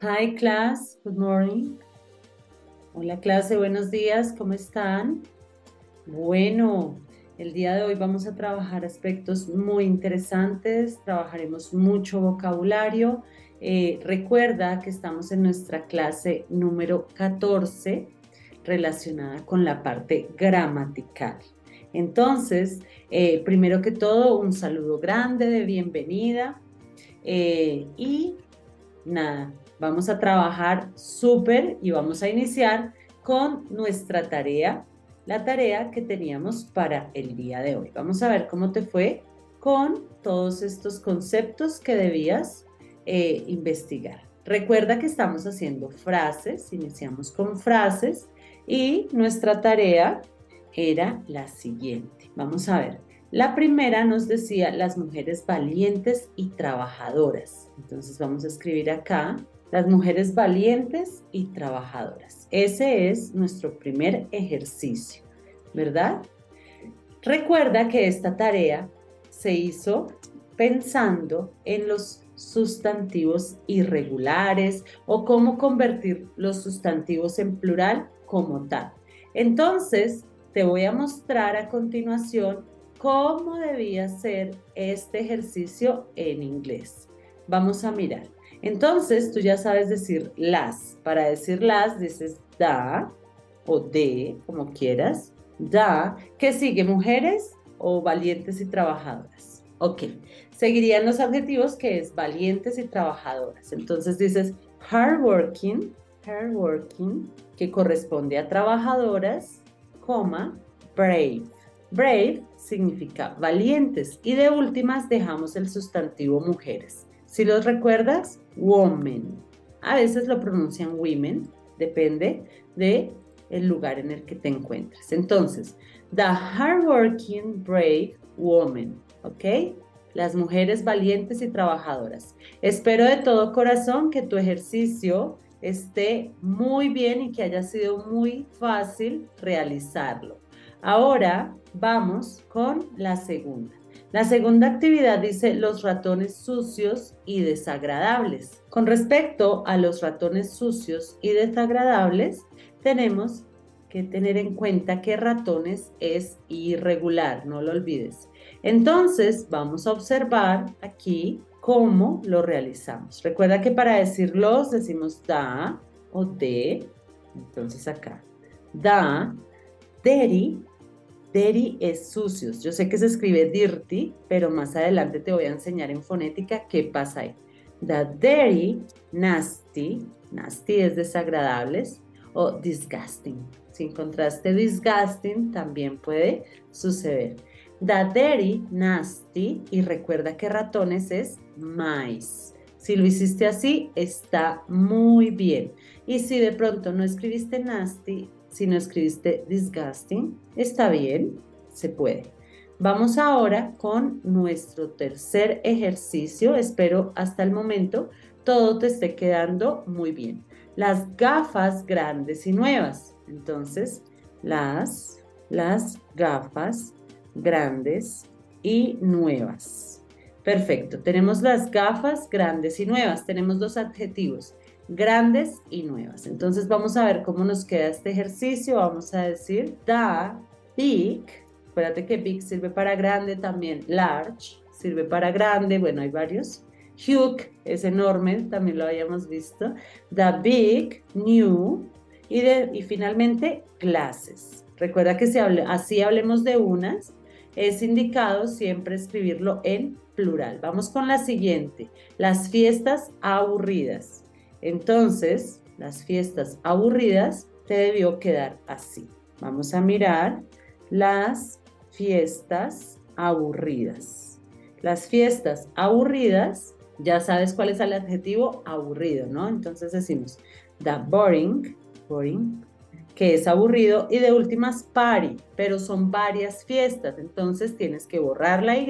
Hi class, good morning. Hola clase, buenos días, ¿cómo están? Bueno, el día de hoy vamos a trabajar aspectos muy interesantes, trabajaremos mucho vocabulario. Recuerda que estamos en nuestra clase número 14 relacionada con la parte gramatical. Entonces, primero que todo, un saludo grande de bienvenida y nada, vamos a trabajar súper y vamos a iniciar con nuestra tarea, la tarea que teníamos para el día de hoy. Vamos a ver cómo te fue con todos estos conceptos que debías investigar. Recuerda que estamos haciendo frases, iniciamos con frases y nuestra tarea era la siguiente. Vamos a ver. La primera nos decía las mujeres valientes y trabajadoras. Entonces vamos a escribir acá las mujeres valientes y trabajadoras. Ese es nuestro primer ejercicio, ¿verdad? Recuerda que esta tarea se hizo pensando en los sustantivos irregulares o cómo convertir los sustantivos en plural como tal. Entonces, te voy a mostrar a continuación cómo debía ser este ejercicio en inglés. Vamos a mirar. Entonces, tú ya sabes decir las. Para decir las, dices da o de, como quieras. Da. ¿Qué sigue? ¿Mujeres o valientes y trabajadoras? Ok. Seguirían los adjetivos que es valientes y trabajadoras. Entonces dices hardworking, que corresponde a trabajadoras, coma, brave. Brave significa valientes y de últimas dejamos el sustantivo mujeres. Si los recuerdas, women. A veces lo pronuncian women, depende de el lugar en el que te encuentres. Entonces, the hardworking, brave woman, ¿ok? Las mujeres valientes y trabajadoras. Espero de todo corazón que tu ejercicio esté muy bien y que haya sido muy fácil realizarlo. Ahora vamos con la segunda. La segunda actividad dice los ratones sucios y desagradables. Con respecto a los ratones sucios y desagradables, tenemos que tener en cuenta que ratones es irregular, no lo olvides. Entonces, vamos a observar aquí cómo lo realizamos. Recuerda que para decir los decimos da o de. Entonces acá, da, dirty. Dirty es sucios. Yo sé que se escribe dirty, pero más adelante te voy a enseñar en fonética qué pasa ahí. The dirty, nasty, nasty es desagradables, o disgusting. Si encontraste disgusting, también puede suceder. The dirty, nasty, y recuerda que ratones es mice. Si lo hiciste así, está muy bien. Y si de pronto no escribiste nasty, si no escribiste disgusting, está bien, se puede. Vamos ahora con nuestro tercer ejercicio. Espero hasta el momento todo te esté quedando muy bien. Las gafas grandes y nuevas. Entonces, las gafas grandes y nuevas. Perfecto. Tenemos las gafas grandes y nuevas. Tenemos dos adjetivos grandes y nuevas. Entonces vamos a ver cómo nos queda este ejercicio. Vamos a decir the big. Acuérdate que big sirve para grande, también large sirve para grande. Bueno, hay varios. Huge es enorme, también lo habíamos visto. The big, new. Y finalmente, classes. Recuerda que si así hablemos de unas, es indicado siempre escribirlo en plural. Vamos con la siguiente. Las fiestas aburridas. Entonces, las fiestas aburridas te debió quedar así. Vamos a mirar las fiestas aburridas. Las fiestas aburridas, ya sabes cuál es el adjetivo aburrido, ¿no? Entonces decimos the boring, que es aburrido, y de últimas party, pero son varias fiestas, entonces tienes que borrar la Y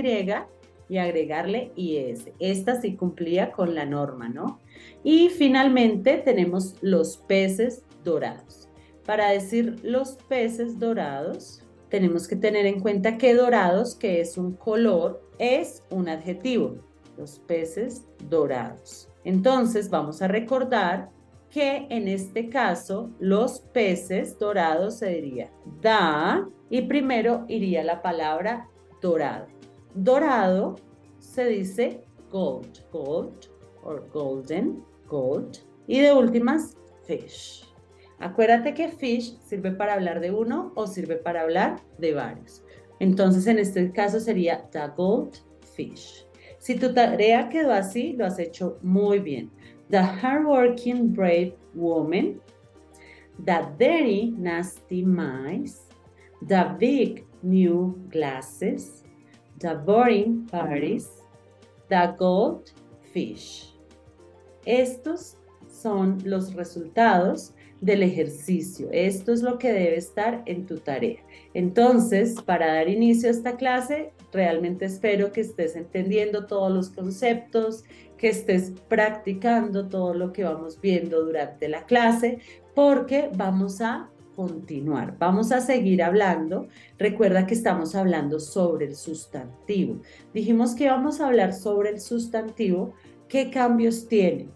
y agregarle IS. Esta sí cumplía con la norma, ¿no? Y finalmente tenemos los peces dorados. Para decir los peces dorados, tenemos que tener en cuenta que dorados, que es un color, es un adjetivo. Los peces dorados. Entonces vamos a recordar que en este caso los peces dorados se diría da y primero iría la palabra dorado. Dorado se dice gold, gold or golden, gold. Y de últimas, fish. Acuérdate que fish sirve para hablar de uno o sirve para hablar de varios. Entonces, en este caso sería the goldfish. Si tu tarea quedó así, lo has hecho muy bien. The hardworking brave woman, the dirty nasty mice, the big new glasses, the boring parties, the goldfish. Estos son los resultados del ejercicio. Esto es lo que debe estar en tu tarea. Entonces, para dar inicio a esta clase, realmente espero que estés entendiendo todos los conceptos, que estés practicando todo lo que vamos viendo durante la clase, porque vamos a continuar. Vamos a seguir hablando. Recuerda que estamos hablando sobre el sustantivo. Dijimos que vamos a hablar sobre el sustantivo. ¿Qué cambios tiene?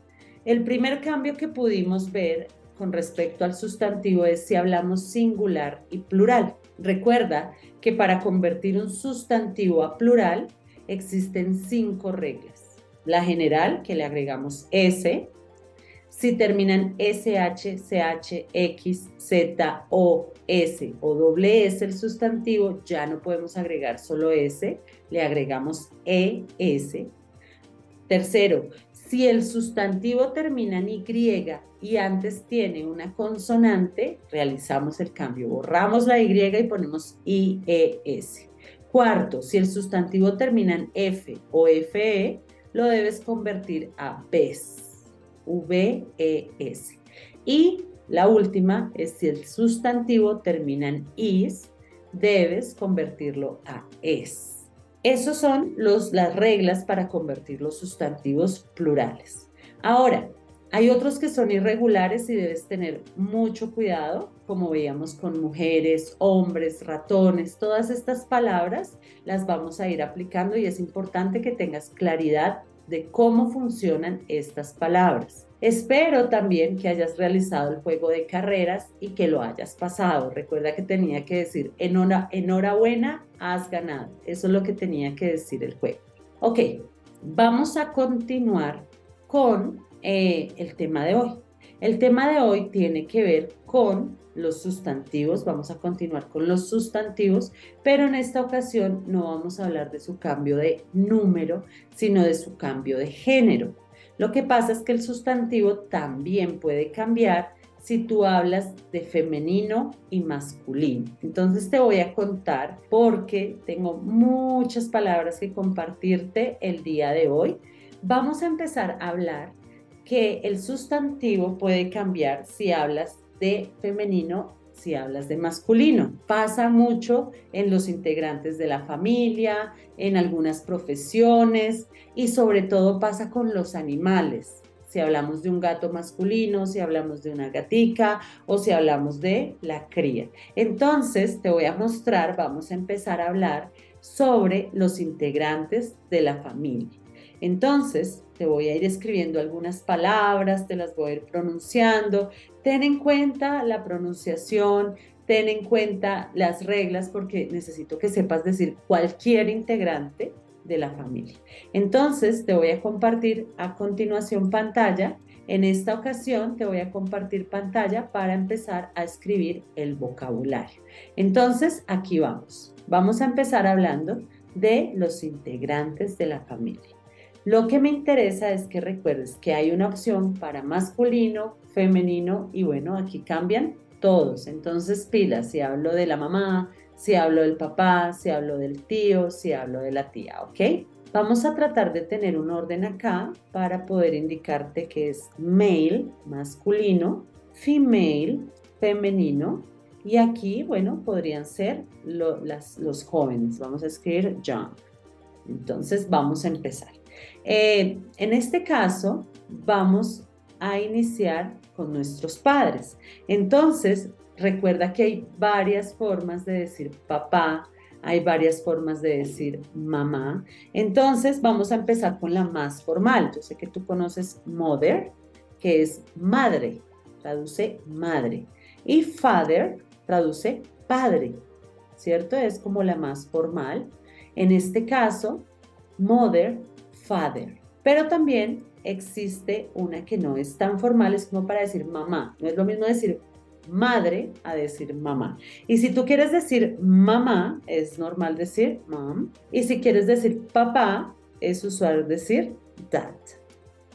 El primer cambio que pudimos ver con respecto al sustantivo es si hablamos singular y plural. Recuerda que para convertir un sustantivo a plural existen 5 reglas. La general, que le agregamos S. Si terminan SH, CH, X, Z, O, S o doble S el sustantivo, ya no podemos agregar solo S, le agregamos ES. Tercero, si el sustantivo termina en Y y antes tiene una consonante, realizamos el cambio. Borramos la Y y ponemos IES. Cuarto, si el sustantivo termina en F o FE, lo debes convertir a VES. VES. Y la última es si el sustantivo termina en IS, debes convertirlo a ES. Esas son las reglas para convertir los sustantivos plurales. Ahora, hay otros que son irregulares y debes tener mucho cuidado, como veíamos con mujeres, hombres, ratones, todas estas palabras las vamos a ir aplicando y es importante que tengas claridad de cómo funcionan estas palabras. Espero también que hayas realizado el juego de carreras y que lo hayas pasado. Recuerda que tenía que decir enhorabuena, has ganado. Eso es lo que tenía que decir el juego. Ok, vamos a continuar con el tema de hoy. El tema de hoy tiene que ver con los sustantivos. Vamos a continuar con los sustantivos, pero en esta ocasión no vamos a hablar de su cambio de número, sino de su cambio de género. Lo que pasa es que el sustantivo también puede cambiar si tú hablas de femenino y masculino. Entonces te voy a contar porque tengo muchas palabras que compartirte el día de hoy. Vamos a empezar a hablar que el sustantivo puede cambiar si hablas de femenino, si hablas de masculino. Pasa mucho en los integrantes de la familia, en algunas profesiones y sobre todo pasa con los animales. Si hablamos de un gato masculino, si hablamos de una gatica o si hablamos de la cría. Entonces te voy a mostrar, vamos a empezar a hablar sobre los integrantes de la familia. Entonces, te voy a ir escribiendo algunas palabras, te las voy a ir pronunciando. Ten en cuenta la pronunciación, ten en cuenta las reglas porque necesito que sepas decir cualquier integrante de la familia. Entonces, te voy a compartir a continuación pantalla. En esta ocasión te voy a compartir pantalla para empezar a escribir el vocabulario. Entonces, aquí vamos. Vamos a empezar hablando de los integrantes de la familia. Lo que me interesa es que recuerdes que hay una opción para masculino, femenino y bueno, aquí cambian todos. Entonces, pilas, si hablo de la mamá, si hablo del papá, si hablo del tío, si hablo de la tía, ¿ok? Vamos a tratar de tener un orden acá para poder indicarte que es male, masculino, female, femenino y aquí, bueno, podrían ser los jóvenes. Vamos a escribir young. Entonces, vamos a empezar. En este caso, vamos a iniciar con nuestros padres. Entonces, recuerda que hay varias formas de decir papá, hay varias formas de decir mamá. Entonces vamos a empezar con la más formal. Yo sé que tú conoces mother, que es madre, traduce madre. Y father traduce padre, ¿cierto? Es como la más formal. En este caso, mother, father. Pero también existe una que no es tan formal, es como para decir mamá. No es lo mismo decir madre a decir mamá. Y si tú quieres decir mamá, es normal decir mom. Y si quieres decir papá, es usual decir dad,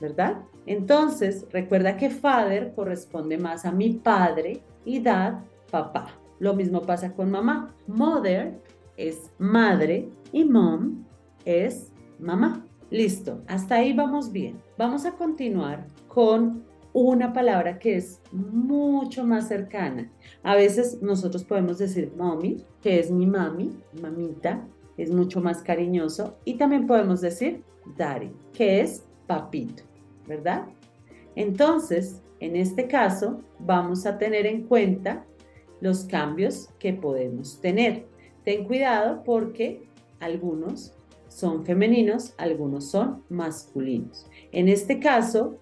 ¿verdad? Entonces, recuerda que father corresponde más a mi padre y dad, papá. Lo mismo pasa con mamá. Mother es madre y mom es mamá. Listo, hasta ahí vamos bien. Vamos a continuar con una palabra que es mucho más cercana. A veces nosotros podemos decir mommy, que es mi mami, mamita, es mucho más cariñoso. Y también podemos decir daddy, que es papito, ¿verdad? Entonces, en este caso, vamos a tener en cuenta los cambios que podemos tener. Ten cuidado porque algunos son femeninos, algunos son masculinos. En este caso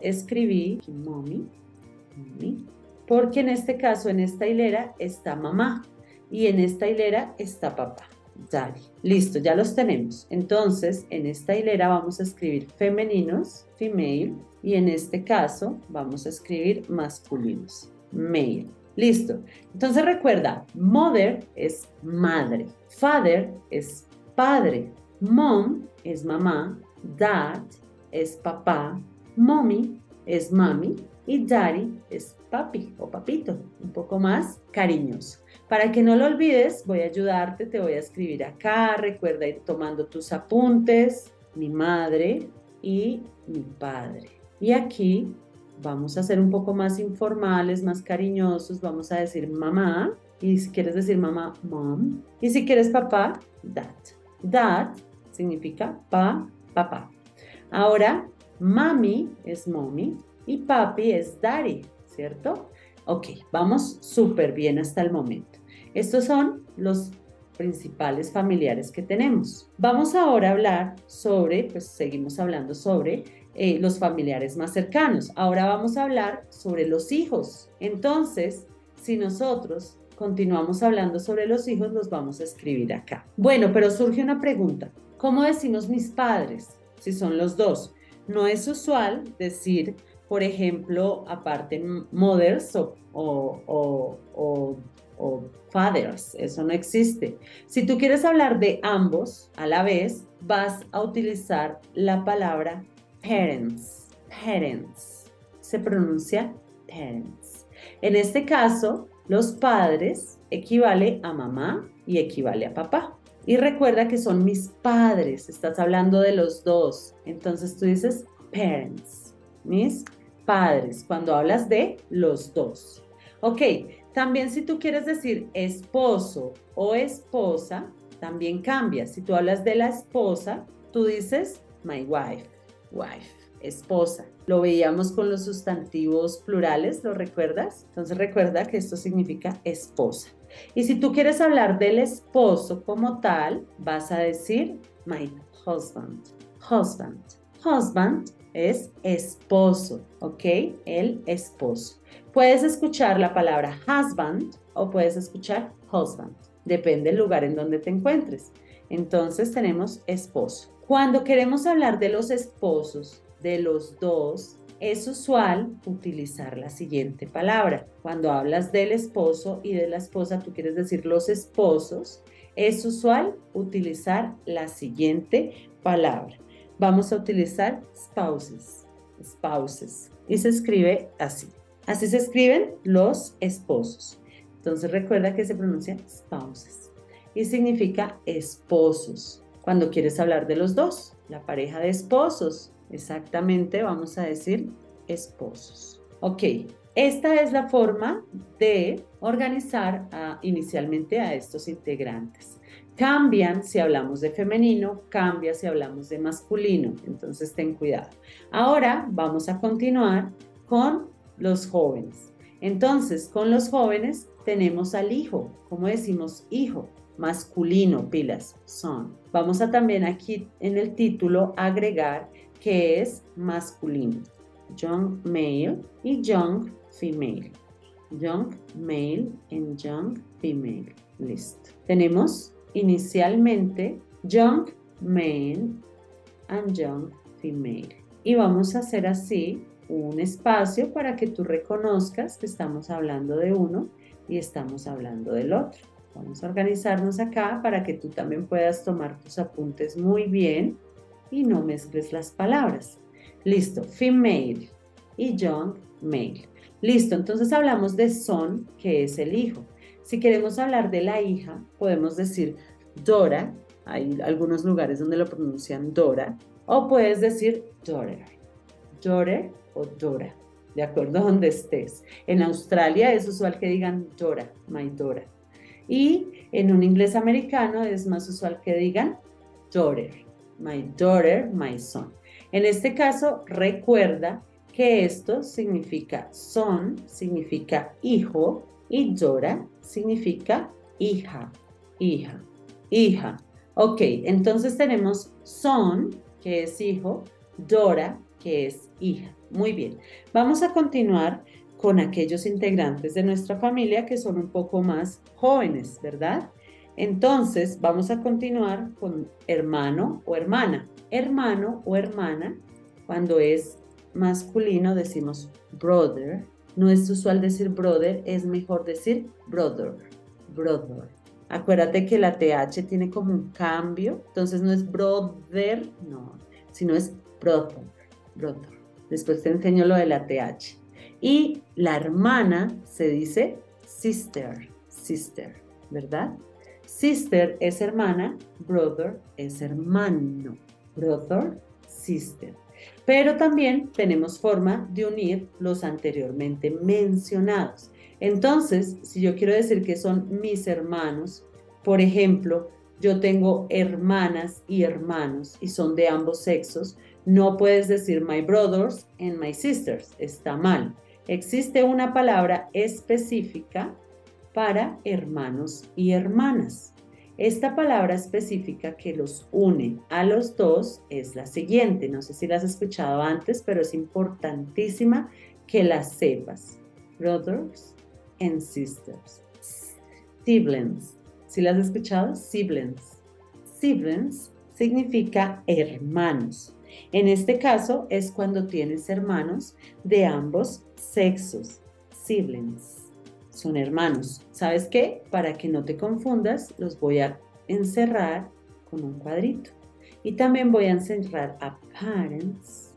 escribí mommy, porque en este caso, en esta hilera está mamá y en esta hilera está papá. Daddy. Listo, ya los tenemos. Entonces, en esta hilera vamos a escribir femeninos, female, y en este caso vamos a escribir masculinos, male. Listo. Entonces recuerda, mother es madre, father es padre, mom es mamá, dad es papá, mommy es mami y daddy es papi o papito, un poco más cariñoso. Para que no lo olvides, voy a ayudarte, te voy a escribir acá, recuerda ir tomando tus apuntes, mi madre y mi padre. Y aquí vamos a ser un poco más informales, más cariñosos, vamos a decir mamá, y si quieres decir mamá, mom, y si quieres papá, dad. Dad significa papá. Ahora, mami es mommy y papi es daddy, ¿cierto? Ok, vamos súper bien hasta el momento. Estos son los principales familiares que tenemos. Vamos ahora a hablar sobre, pues seguimos hablando sobre los familiares más cercanos. Ahora vamos a hablar sobre los hijos. Entonces, si nosotros continuamos hablando sobre los hijos, los vamos a escribir acá. Bueno, pero surge una pregunta. ¿Cómo decimos mis padres? Si son los dos. No es usual decir, por ejemplo, aparte mothers o fathers, eso no existe. Si tú quieres hablar de ambos a la vez, vas a utilizar la palabra parents. Parents. Se pronuncia parents. En este caso, los padres equivale a mamá y equivale a papá. Y recuerda que son mis padres, estás hablando de los dos. Entonces tú dices parents, mis padres, cuando hablas de los dos. Ok, también si tú quieres decir esposo o esposa, también cambia. Si tú hablas de la esposa, tú dices my wife, wife, esposa. Lo veíamos con los sustantivos plurales, ¿lo recuerdas? Entonces recuerda que esto significa esposa. Y si tú quieres hablar del esposo como tal, vas a decir my husband, husband. Husband es esposo, ¿ok? El esposo. Puedes escuchar la palabra husband o puedes escuchar husband. Depende del lugar en donde te encuentres. Entonces tenemos esposo. Cuando queremos hablar de los esposos, de los dos, es usual utilizar la siguiente palabra. Cuando hablas del esposo y de la esposa, tú quieres decir los esposos, es usual utilizar la siguiente palabra. Vamos a utilizar spouses, spouses, y se escribe así. Así se escriben los esposos. Entonces recuerda que se pronuncia spouses y significa esposos. Cuando quieres hablar de los dos, la pareja de esposos, exactamente vamos a decir esposos. Ok, esta es la forma de organizar inicialmente a estos integrantes. Cambian si hablamos de femenino, cambia si hablamos de masculino, entonces ten cuidado. Ahora vamos a continuar con los jóvenes. Entonces, con los jóvenes tenemos al hijo. ¿Cómo decimos hijo? masculino, pilas, son. Vamos a también aquí en el título agregar que es masculino. Young male y young female. Young male and young female. Listo. Tenemos inicialmente young man and young female. Y vamos a hacer así un espacio para que tú reconozcas que estamos hablando de uno y estamos hablando del otro. Vamos a organizarnos acá para que tú también puedas tomar tus apuntes muy bien y no mezcles las palabras. Listo, female y young male. Listo, entonces hablamos de son, que es el hijo. Si queremos hablar de la hija, podemos decir Dora. Hay algunos lugares donde lo pronuncian Dora. O puedes decir daughter. Daughter o Dora, de acuerdo a donde estés. En Australia es usual que digan Dora, my Dora. Y en un inglés americano es más usual que digan daughter, my son. En este caso, recuerda que esto significa son, significa hijo, y Dora significa hija, hija, hija. Ok, entonces tenemos son, que es hijo, Dora, que es hija. Muy bien, vamos a continuar con aquellos integrantes de nuestra familia que son un poco más jóvenes, ¿verdad? Entonces, vamos a continuar con hermano o hermana. Hermano o hermana, cuando es masculino decimos brother. No es usual decir brother, es mejor decir brother, brother. Acuérdate que la TH tiene como un cambio, entonces no es brother, no, sino es brother, brother. Después te enseño lo de la TH. Y la hermana se dice sister, sister, ¿verdad? Sister es hermana, brother es hermano, brother, sister. Pero también tenemos forma de unir los anteriormente mencionados. Entonces, si yo quiero decir que son mis hermanos, por ejemplo, yo tengo hermanas y hermanos y son de ambos sexos, no puedes decir my brothers and my sisters, está mal. Existe una palabra específica para hermanos y hermanas. Esta palabra específica que los une a los dos es la siguiente. No sé si la has escuchado antes, pero es importantísima que la sepas. Brothers and sisters. Siblings. ¿Sí la has escuchado? Siblings. Siblings significa hermanos. En este caso es cuando tienes hermanos de ambos sexos. Siblings. Son hermanos. ¿Sabes qué? Para que no te confundas, los voy a encerrar con un cuadrito. Y también voy a encerrar a parents,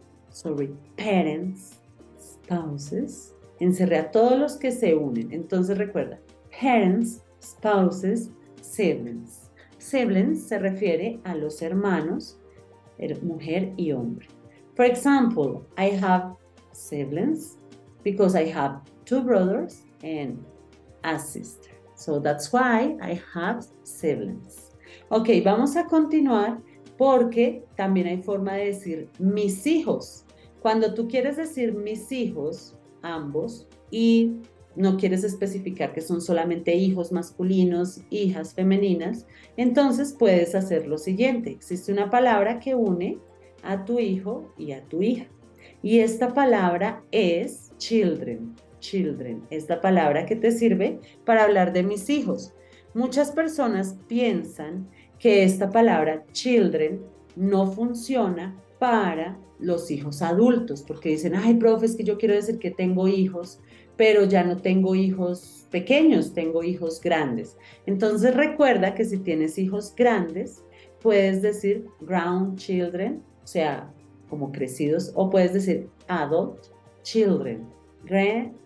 spouses. Encerré a todos los que se unen. Entonces recuerda, parents, spouses, siblings. Siblings se refiere a los hermanos, mujer y hombre. For example, I have siblings because I have two brothers and a sister. So that's why I have siblings. Ok, vamos a continuar porque también hay forma de decir mis hijos. Cuando tú quieres decir mis hijos, ambos, y no quieres especificar que son solamente hijos masculinos, hijas femeninas, entonces puedes hacer lo siguiente. Existe una palabra que une a tu hijo y a tu hija. Y esta palabra es children. Children, esta palabra que te sirve para hablar de mis hijos. Muchas personas piensan que esta palabra children no funciona para los hijos adultos, porque dicen, ay, profe, es que yo quiero decir que tengo hijos, pero ya no tengo hijos pequeños, tengo hijos grandes. Entonces recuerda que si tienes hijos grandes, puedes decir grown children, o sea, como crecidos, o puedes decir adult children.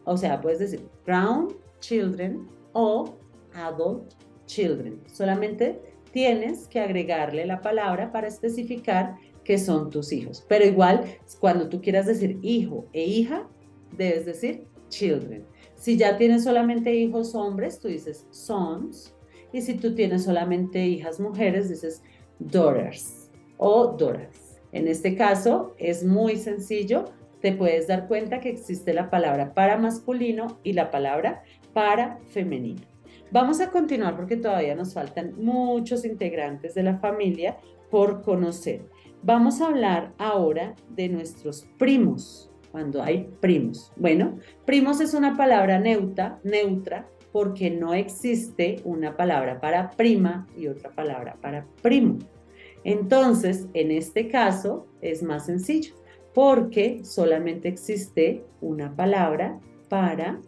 O sea, puedes decir grown children o adult children. Solamente tienes que agregarle la palabra para especificar que son tus hijos. Pero igual, cuando tú quieras decir hijo e hija, debes decir children. Si ya tienes solamente hijos hombres, tú dices sons. Y si tú tienes solamente hijas mujeres, dices daughters o daughters. En este caso, es muy sencillo. Te puedes dar cuenta que existe la palabra para masculino y la palabra para femenino. Vamos a continuar porque todavía nos faltan muchos integrantes de la familia por conocer. Vamos a hablar ahora de nuestros primos, cuando hay primos. Bueno, primos es una palabra neutra porque no existe una palabra para prima y otra palabra para primo. Entonces, en este caso es más sencillo porque solamente existe una palabra para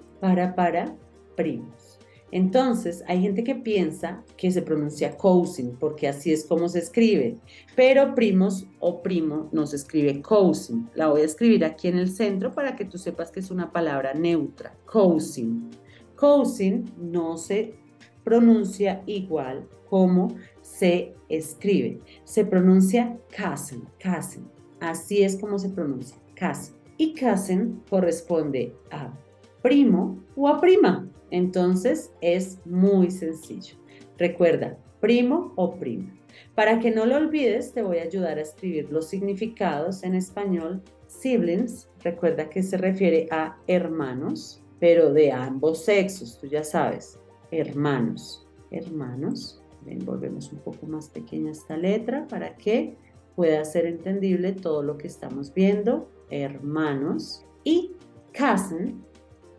primos. Entonces, hay gente que piensa que se pronuncia cousin, porque así es como se escribe, pero primos o primo no se escribe cousin. La voy a escribir aquí en el centro para que tú sepas que es una palabra neutra, cousin. Cousin no se pronuncia igual como se escribe. Se pronuncia cousin, cousin. Así es como se pronuncia, cousin. Y cousin corresponde a primo o a prima. Entonces es muy sencillo. Recuerda, primo o prima. Para que no lo olvides, te voy a ayudar a escribir los significados en español. Siblings, recuerda que se refiere a hermanos, pero de ambos sexos, tú ya sabes, hermanos, hermanos. Ven, volvemos un poco más pequeña esta letra para que pueda ser entendible todo lo que estamos viendo. Hermanos. Y cousin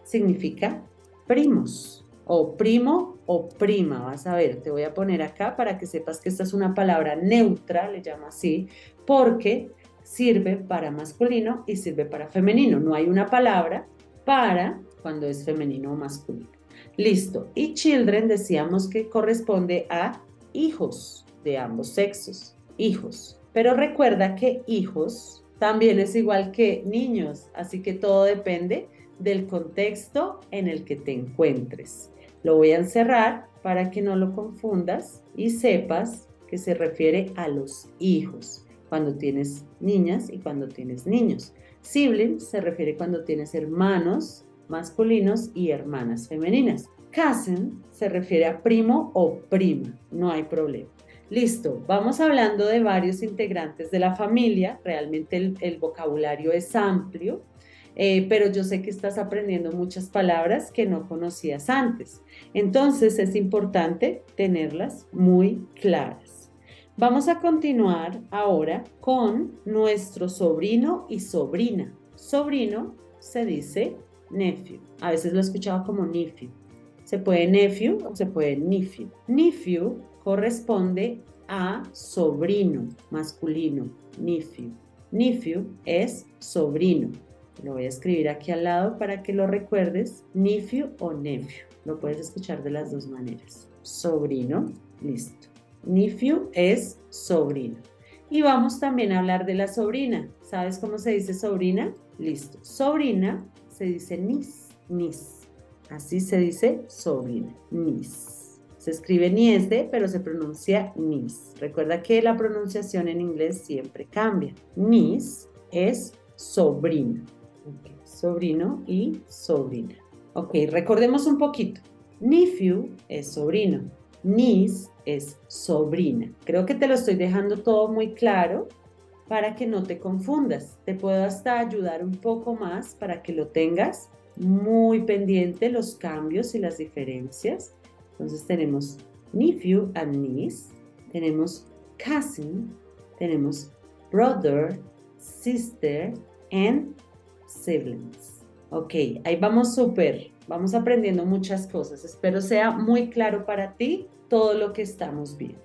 significa primos o primo o prima. Vas a ver, te voy a poner acá para que sepas que esta es una palabra neutra, le llamo así, porque sirve para masculino y sirve para femenino. No hay una palabra para cuando es femenino o masculino. Listo. Y children decíamos que corresponde a hijos de ambos sexos, hijos. Pero recuerda que hijos también es igual que niños, así que todo depende del contexto en el que te encuentres. Lo voy a encerrar para que no lo confundas y sepas que se refiere a los hijos, cuando tienes niñas y cuando tienes niños. Sibling se refiere cuando tienes hermanos masculinos y hermanas femeninas. Cousin se refiere a primo o prima, no hay problema. Listo, vamos hablando de varios integrantes de la familia, realmente el vocabulario es amplio, pero yo sé que estás aprendiendo muchas palabras que no conocías antes. Entonces es importante tenerlas muy claras. Vamos a continuar ahora con nuestro sobrino y sobrina. Sobrino se dice nephew. A veces lo he escuchado como nephew. Se puede nephew o se puede nephew. Nephew corresponde a sobrino masculino, nephew. Nephew es sobrino. Lo voy a escribir aquí al lado para que lo recuerdes, nephew o nephew. Lo puedes escuchar de las dos maneras. Sobrino, listo. Nephew es sobrino. Y vamos también a hablar de la sobrina. ¿Sabes cómo se dice sobrina? Listo. Sobrina se dice niece, niece. Así se dice sobrina, niece. Se escribe niece, pero se pronuncia niece. Recuerda que la pronunciación en inglés siempre cambia. Niece es sobrino. Okay. Sobrino y sobrina. Ok, recordemos un poquito. Nephew es sobrino. Niece es sobrina. Creo que te lo estoy dejando todo muy claro para que no te confundas. Te puedo hasta ayudar un poco más para que lo tengas muy pendiente, los cambios y las diferencias. Entonces tenemos nephew and niece, tenemos cousin, tenemos brother, sister and siblings. Ok, ahí vamos súper, vamos aprendiendo muchas cosas. Espero sea muy claro para ti todo lo que estamos viendo.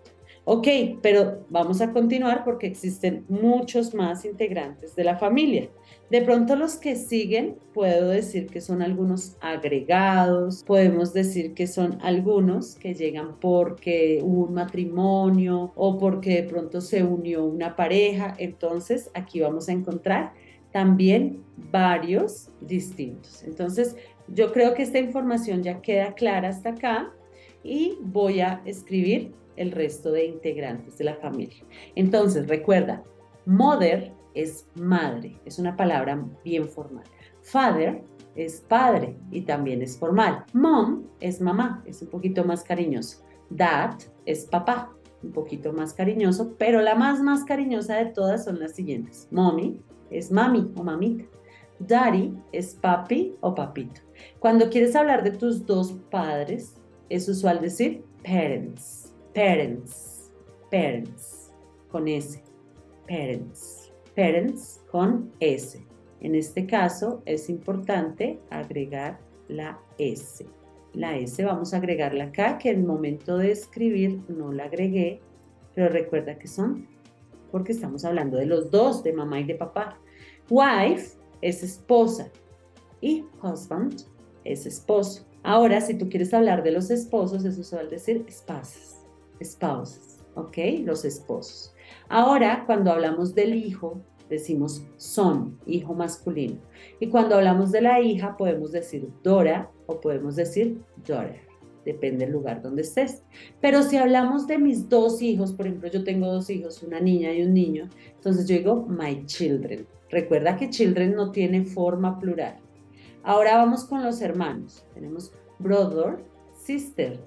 Ok, pero vamos a continuar porque existen muchos más integrantes de la familia. De pronto los que siguen, puedo decir que son algunos agregados, podemos decir que son algunos que llegan porque hubo un matrimonio o porque de pronto se unió una pareja. Entonces, aquí vamos a encontrar también varios distintos. Entonces, yo creo que esta información ya queda clara hasta acá y voy a escribir el resto de integrantes de la familia. Entonces, recuerda, mother es madre, es una palabra bien formal. Father es padre y también es formal. Mom es mamá, es un poquito más cariñoso. Dad es papá, un poquito más cariñoso, pero la más cariñosa de todas son las siguientes. Mommy es mami o mamita. Daddy es papi o papito. Cuando quieres hablar de tus dos padres, es usual decir parents, parents, parents, con S, parents, parents con S. En este caso es importante agregar la S. La S vamos a agregarla acá, que en el momento de escribir no la agregué, pero recuerda que son porque estamos hablando de los dos, de mamá y de papá. Wife es esposa y husband es esposo. Ahora, si tú quieres hablar de los esposos, es usual decir spouses, spouses, ¿ok? Los esposos. Ahora, cuando hablamos del hijo, decimos son, hijo masculino. Y cuando hablamos de la hija, podemos decir Dora o podemos decir daughter. Depende del lugar donde estés. Pero si hablamos de mis dos hijos, por ejemplo, yo tengo dos hijos, una niña y un niño, entonces yo digo my children. Recuerda que children no tiene forma plural. Ahora vamos con los hermanos. Tenemos brother, sister.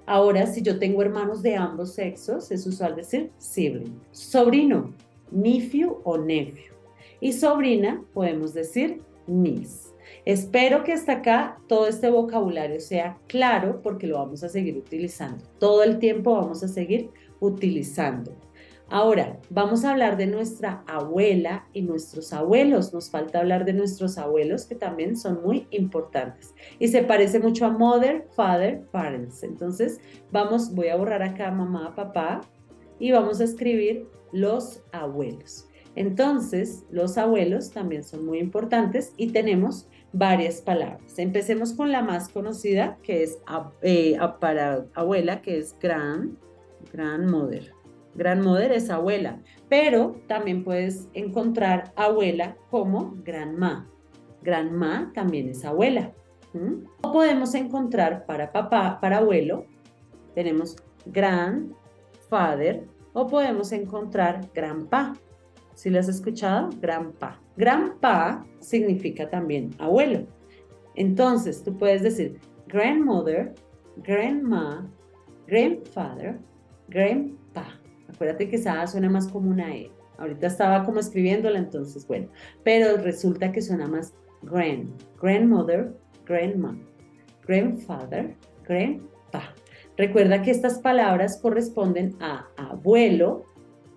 Ahora, si yo tengo hermanos de ambos sexos, es usual decir sibling. Sobrino, nephew o nephew. Y sobrina, podemos decir niece. Espero que hasta acá todo este vocabulario sea claro porque lo vamos a seguir utilizando. Todo el tiempo vamos a seguir utilizando. Ahora, vamos a hablar de nuestra abuela y nuestros abuelos. Nos falta hablar de nuestros abuelos que también son muy importantes. Y se parece mucho a mother, father, parents. Entonces, voy a borrar acá mamá, papá y vamos a escribir los abuelos. Entonces, los abuelos también son muy importantes y tenemos varias palabras. Empecemos con la más conocida, que es para abuela, que es grandmother. Grandmother es abuela, pero también puedes encontrar abuela como grandma. Grandma también es abuela. O podemos encontrar para papá, para abuelo, tenemos grandfather o podemos encontrar grandpa. ¿Sí lo has escuchado? Grandpa. Grandpa significa también abuelo. Entonces, tú puedes decir grandmother, grandma, grandfather, grandpa. Acuérdate que esa A suena más como una E. Ahorita estaba como escribiéndola, entonces, bueno. Pero resulta que suena más grandmother, grandma, grandfather, grandpa. Recuerda que estas palabras corresponden a abuelo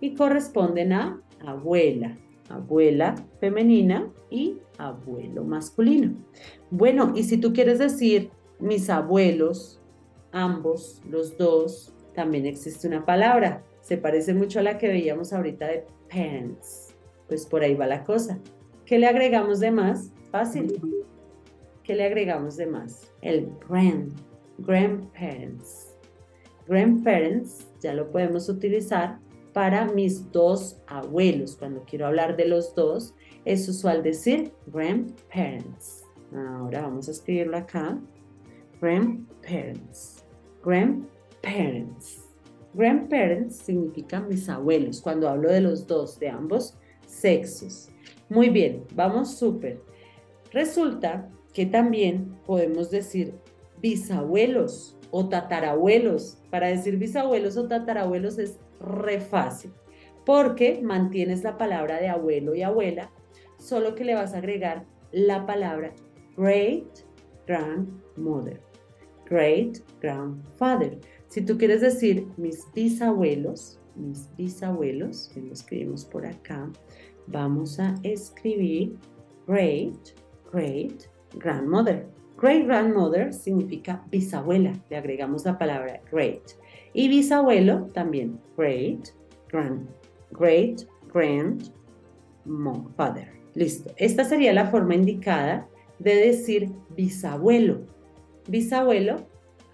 y corresponden a abuela. Abuela femenina y abuelo masculino. Bueno, y si tú quieres decir mis abuelos, ambos, los dos, también existe una palabra. Se parece mucho a la que veíamos ahorita de parents. Pues por ahí va la cosa. ¿Qué le agregamos de más? Fácil. ¿Qué le agregamos de más? El grandparents. Grandparents ya lo podemos utilizar para mis dos abuelos. Cuando quiero hablar de los dos, es usual decir grandparents. Ahora vamos a escribirlo acá. Grandparents. Grandparents. Grandparents significa mis abuelos, cuando hablo de los dos, de ambos sexos. Muy bien, vamos súper. Resulta que también podemos decir bisabuelos o tatarabuelos. Para decir bisabuelos o tatarabuelos es re fácil, porque mantienes la palabra de abuelo y abuela, solo que le vas a agregar la palabra great grandmother, great grandfather. Si tú quieres decir mis bisabuelos, que lo escribimos por acá, vamos a escribir great grandmother. Great grandmother significa bisabuela, le agregamos la palabra great. Y bisabuelo también, great grandfather. Listo. Esta sería la forma indicada de decir bisabuelo. Bisabuelo,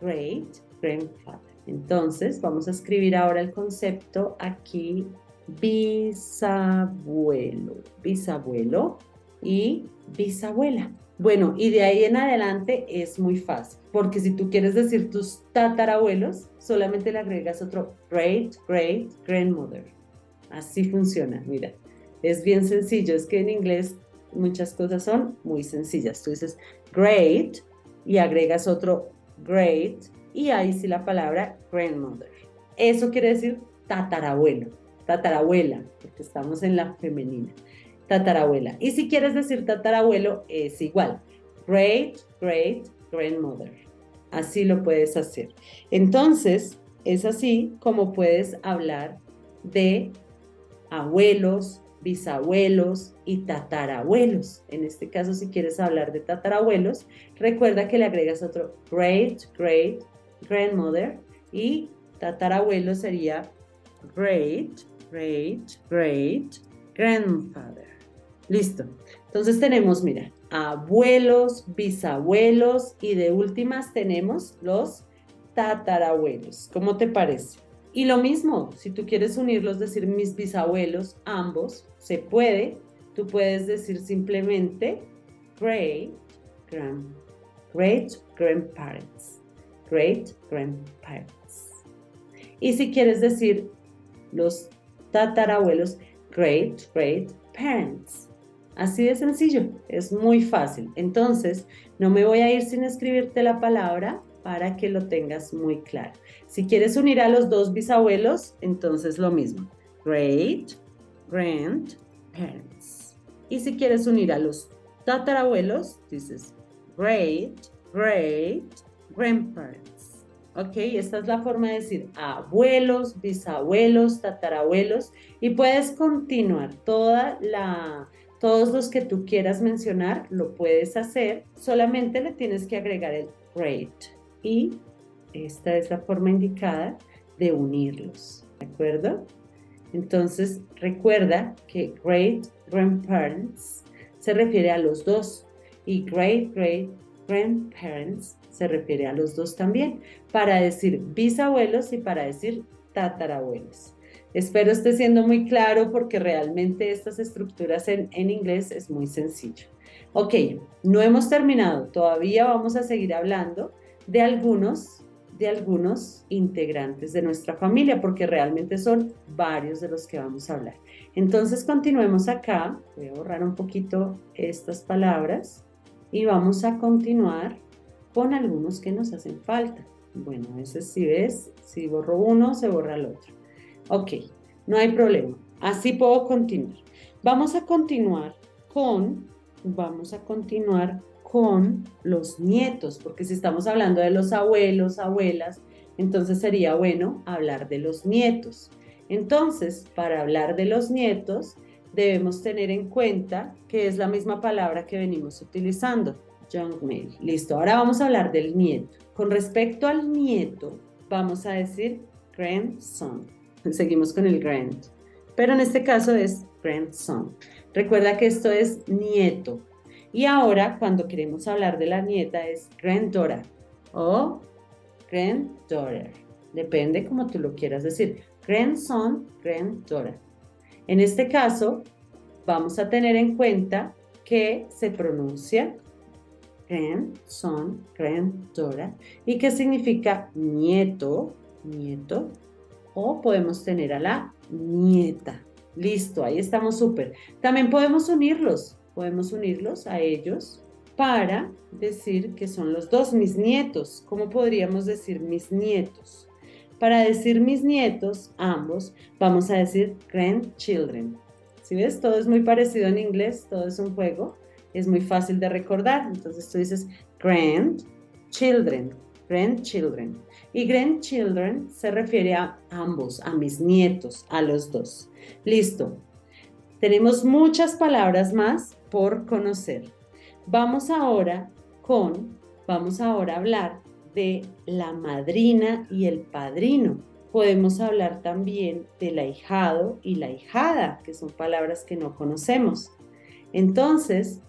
great grandfather. Entonces, vamos a escribir ahora el concepto aquí, bisabuelo, bisabuelo y bisabuela. Bueno, y de ahí en adelante es muy fácil, porque si tú quieres decir tus tatarabuelos, solamente le agregas otro great grandmother. Así funciona, mira, es bien sencillo, es que en inglés muchas cosas son muy sencillas. Tú dices great y agregas otro great y ahí sí la palabra grandmother. Eso quiere decir tatarabuelo, tatarabuela, porque estamos en la femenina. Tatarabuela. Y si quieres decir tatarabuelo, es igual. Great grandmother. Así lo puedes hacer. Entonces, es así como puedes hablar de abuelos, bisabuelos y tatarabuelos. En este caso, si quieres hablar de tatarabuelos, recuerda que le agregas otro great, great, grandmother y tatarabuelo sería great, great, great, grandfather. Listo. Entonces tenemos, mira, abuelos, bisabuelos y de últimas tenemos los tatarabuelos. ¿Cómo te parece? Y lo mismo, si tú quieres unirlos, decir mis bisabuelos, ambos, se puede. Tú puedes decir simplemente great, great grandparents. Great grandparents. Y si quieres decir los tatarabuelos, great great parents. Así de sencillo, es muy fácil. Entonces, no me voy a ir sin escribirte la palabra para que lo tengas muy claro. Si quieres unir a los dos bisabuelos, entonces lo mismo. Great grandparents. Y si quieres unir a los tatarabuelos, dices great great grandparents. ¿Ok? Esta es la forma de decir abuelos, bisabuelos, tatarabuelos y puedes continuar todos los que tú quieras mencionar, lo puedes hacer, solamente le tienes que agregar el great y esta es la forma indicada de unirlos, ¿de acuerdo? Entonces, recuerda que great grandparents se refiere a los dos y great great grandparents se refiere a los dos también, para decir bisabuelos y para decir tatarabuelos. Espero esté siendo muy claro porque realmente estas estructuras en inglés es muy sencillo. Ok, no hemos terminado, todavía vamos a seguir hablando de algunos integrantes de nuestra familia, porque realmente son varios de los que vamos a hablar. Entonces continuemos acá, voy a borrar un poquito estas palabras y vamos a continuar con algunos que nos hacen falta. Bueno, a veces si ves, si borro uno, se borra el otro. Ok, no hay problema, así puedo continuar. Vamos a continuar con los nietos, porque si estamos hablando de los abuelos, abuelas, entonces sería bueno hablar de los nietos. Entonces, para hablar de los nietos, debemos tener en cuenta que es la misma palabra que venimos utilizando, young male. Listo, ahora vamos a hablar del nieto. Con respecto al nieto, vamos a decir grandson. Seguimos con el grand, pero en este caso es grandson. Recuerda que esto es nieto. Y ahora, cuando queremos hablar de la nieta, es granddaughter o granddaughter. Depende como tú lo quieras decir. Grandson, granddaughter. En este caso, vamos a tener en cuenta que se pronuncia grandson, granddaughter, y que significa nieto, nieto, o podemos tener a la nieta. Listo, ahí estamos súper. También podemos unirlos a ellos para decir que son los dos mis nietos. ¿Cómo podríamos decir mis nietos? Para decir mis nietos, ambos, vamos a decir grandchildren. ¿Sí ves? Todo es muy parecido en inglés, todo es un juego, es muy fácil de recordar. Entonces tú dices grandchildren, grandchildren. Y grandchildren se refiere a ambos, a mis nietos, a los dos. Listo. Tenemos muchas palabras más por conocer. Vamos ahora a hablar de la madrina y el padrino. Podemos hablar también del ahijado y la ahijada, que son palabras que no conocemos. Entonces,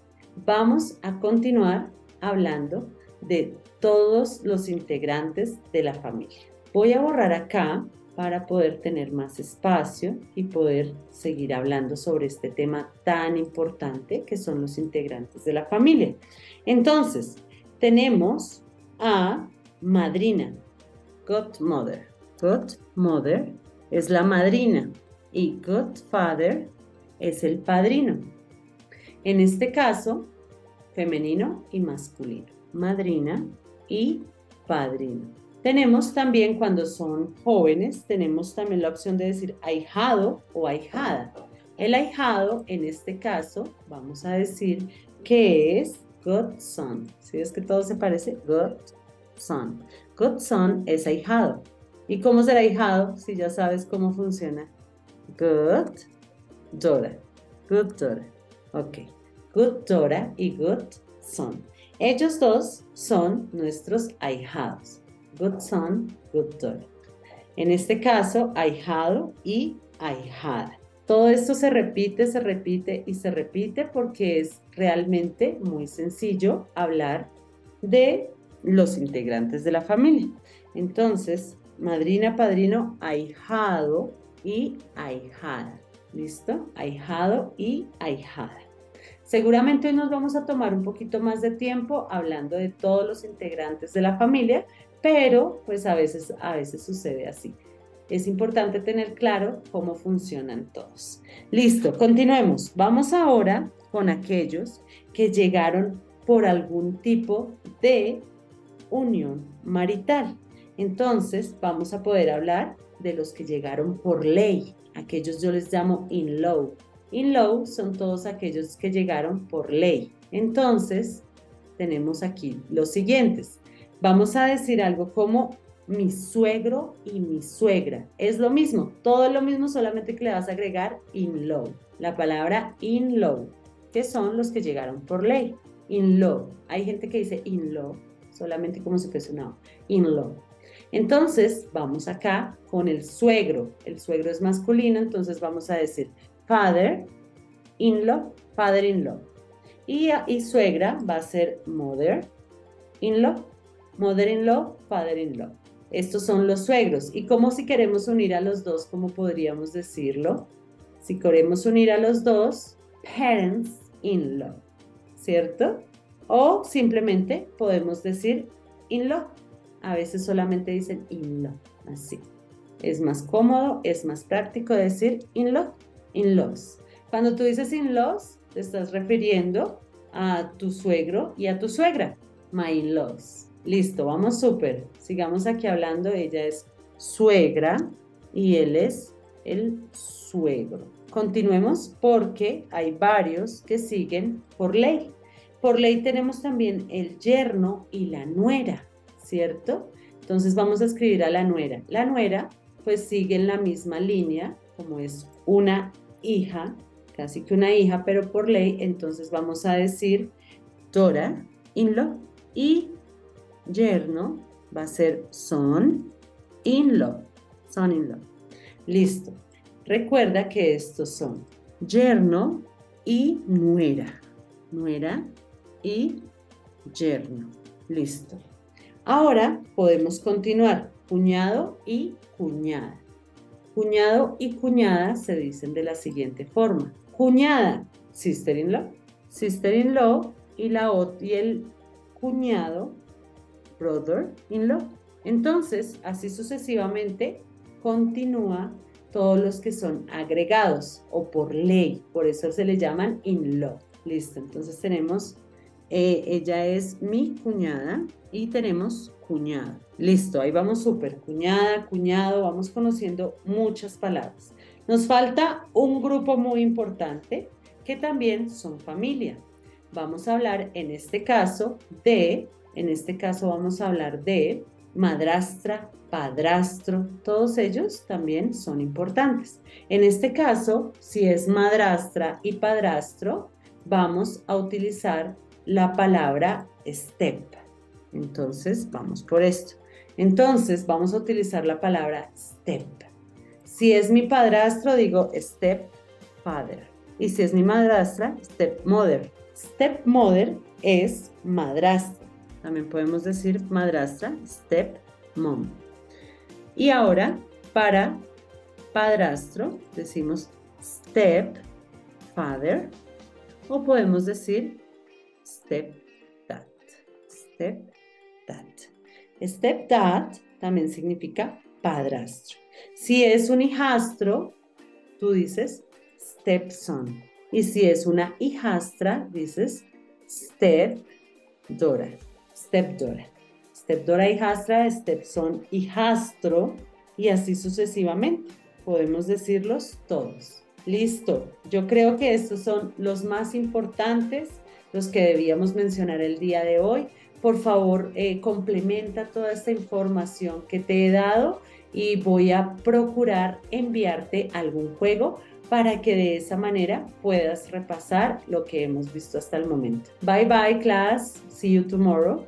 vamos a continuar hablando de todos los integrantes de la familia. Voy a borrar acá para poder tener más espacio y poder seguir hablando sobre este tema tan importante que son los integrantes de la familia. Entonces, tenemos a madrina, godmother. Godmother es la madrina y godfather es el padrino. En este caso, femenino y masculino, madrina y padrino. Tenemos también, cuando son jóvenes, tenemos también la opción de decir ahijado o ahijada. El ahijado, en este caso, vamos a decir que es godson. ¿Sí ves que todo se parece? son. Godson es ahijado. ¿Y cómo será ahijado? Si ya sabes cómo funciona. Good daughter. Good daughter. Ok. Good daughter y good son. Ellos dos son nuestros ahijados. Good son, good daughter. En este caso, ahijado y ahijada. Todo esto se repite y se repite porque es realmente muy sencillo hablar de los integrantes de la familia. Entonces, madrina, padrino, ahijado y ahijada. ¿Listo? Ahijado y ahijada. Seguramente hoy nos vamos a tomar un poquito más de tiempo hablando de todos los integrantes de la familia, pero pues a veces sucede así. Es importante tener claro cómo funcionan todos. Listo, continuemos. Vamos ahora con aquellos que llegaron por algún tipo de unión marital. Entonces, vamos a poder hablar de los que llegaron por ley. Aquellos yo les llamo in-law. In-law son todos aquellos que llegaron por ley. Entonces, tenemos aquí los siguientes. Vamos a decir algo como mi suegro y mi suegra. Es lo mismo, todo es lo mismo, solamente que le vas a agregar in-law. La palabra in-law, que son los que llegaron por ley. In-law. Hay gente que dice in-law, solamente como si fuese una in-law. Entonces, vamos acá con el suegro. El suegro es masculino, entonces vamos a decir father-in-law, father-in-law. Y suegra va a ser mother-in-law, mother-in-law, father-in-law. Estos son los suegros. Y como si queremos unir a los dos, ¿cómo podríamos decirlo? Si queremos unir a los dos, parents-in-law, ¿cierto? O simplemente podemos decir in-law. A veces solamente dicen in-law, así. Es más cómodo, es más práctico decir in-law, in-laws. Cuando tú dices in-laws, te estás refiriendo a tu suegro y a tu suegra. My in-laws. Listo, vamos súper. Sigamos aquí hablando. Ella es suegra y él es el suegro. Continuemos porque hay varios que siguen por ley. Por ley tenemos también el yerno y la nuera, ¿cierto? Entonces vamos a escribir a la nuera. La nuera pues sigue en la misma línea, como es una hija, casi que una hija, pero por ley, entonces vamos a decir daughter-in-law y yerno va a ser son-in-law, son-in-law. Listo. Recuerda que estos son yerno y nuera, nuera y yerno. Listo. Ahora podemos continuar. Cuñado y cuñada. Cuñado y cuñada se dicen de la siguiente forma. Cuñada, sister-in-law. Sister-in-law y el cuñado, brother-in-law. Entonces, así sucesivamente, continúa todos los que son agregados o por ley. Por eso se le llaman in-law. Listo, entonces tenemos, ella es mi cuñada y tenemos cuñado. Listo, ahí vamos súper. Cuñada, cuñado, vamos conociendo muchas palabras. Nos falta un grupo muy importante que también son familia. Vamos a hablar en este caso vamos a hablar de madrastra, padrastro, todos ellos también son importantes. En este caso, si es madrastra y padrastro, vamos a utilizar la palabra step. Entonces, vamos por esto. Entonces, vamos a utilizar la palabra step. Si es mi padrastro, digo stepfather. Y si es mi madrastra, stepmother. Stepmother es madrastra. También podemos decir madrastra, stepmom. Y ahora, para padrastro, decimos stepfather. O podemos decir stepdad. Stepdad. Stepdad también significa padrastro. Si es un hijastro, tú dices stepson. Y si es una hijastra, dices stepdaughter. Stepdaughter. Stepdaughter, hijastra, stepson, hijastro. Y así sucesivamente. Podemos decirlos todos. Listo. Yo creo que estos son los más importantes, los que debíamos mencionar el día de hoy. por favor, complementa toda esta información que te he dado y voy a procurar enviarte algún juego para que de esa manera puedas repasar lo que hemos visto hasta el momento. Bye bye, class. See you tomorrow.